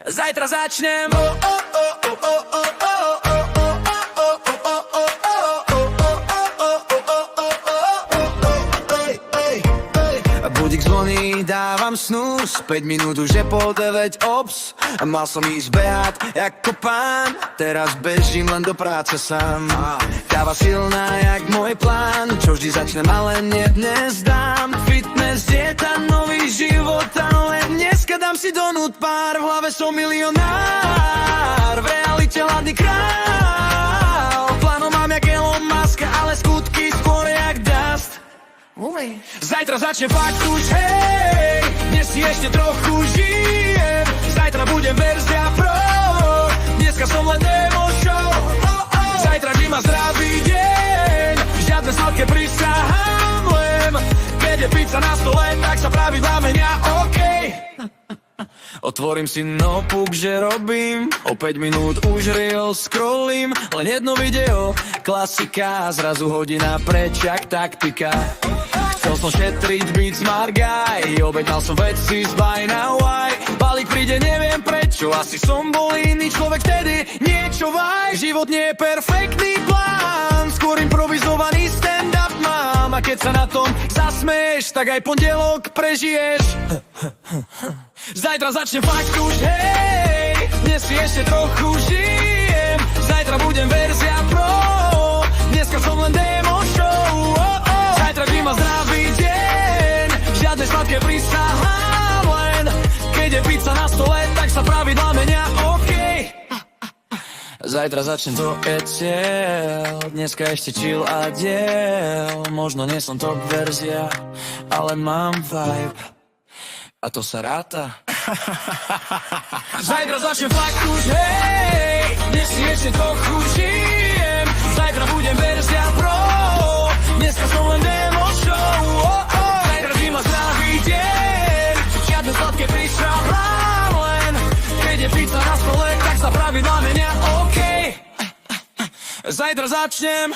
Zajtra začnem. Budík zvoní, dávam snus, 5 minút už je po 9, ops. Mal som ísť behať ako pán, teraz bežím len do práce sám. Káva silná jak môj plán, čo vždy začnem, ale nie dnes dám. Fitness, dieta, nový život, ale dneska dám si donút pár. V hlave som milionár, v realite hladný král. Plánom mám jak Elon Musk, ale skutky skôr jak dust. Zajtra začne fakt už, hej, dnes si ešte trochu žijem. Zajtra budem verzia pro, dneska som len demo show. Zajtra vždy má zdravý deň, žiadne sladké prisahám len. Keď je pizza na stole, tak sa pravidlá menia, okej. Otvorím si notebook, že robím, o 5 minút už reel scrollím. Len jedno video, klasika, zrazu hodina preč jak taktika. Chcel som šetriť, byť smart guy, objednal som veci z Buy Now Why. Balík príde, neviem prečo, asi som bol iný človek vtedy, niečo vaj. Život nie je perfektný plán, skôr improvizovaný stand-up mám. A keď sa na tom zasmeješ, tak aj pondelok prežiješ. Zajtra začne fakt už, hej, dnes si ešte trochu žijem. Zajtra budem verzia pro, dneska som len demo show. Zajtra vždy má zdravý deň, žiadne sladké prisahám len. Keď je pizza na stole, tak sa pravidlá menia, okej. Zajtra začne, to je cieľ, dneska ešte chill a diel. Možno nie som top verzia, ale mám vibe. A to sa ráta. Zajtra začne fakt už, hej, dnes si ešte trochu žijem. Zajtra budem verzia pro, dneska som len demo show. Zajtra vždy má zdravý deň, žiadne sladké prisahám len. Keď je pizza na stole, tak sa pravidlá menia, okej. Zajtra začnem.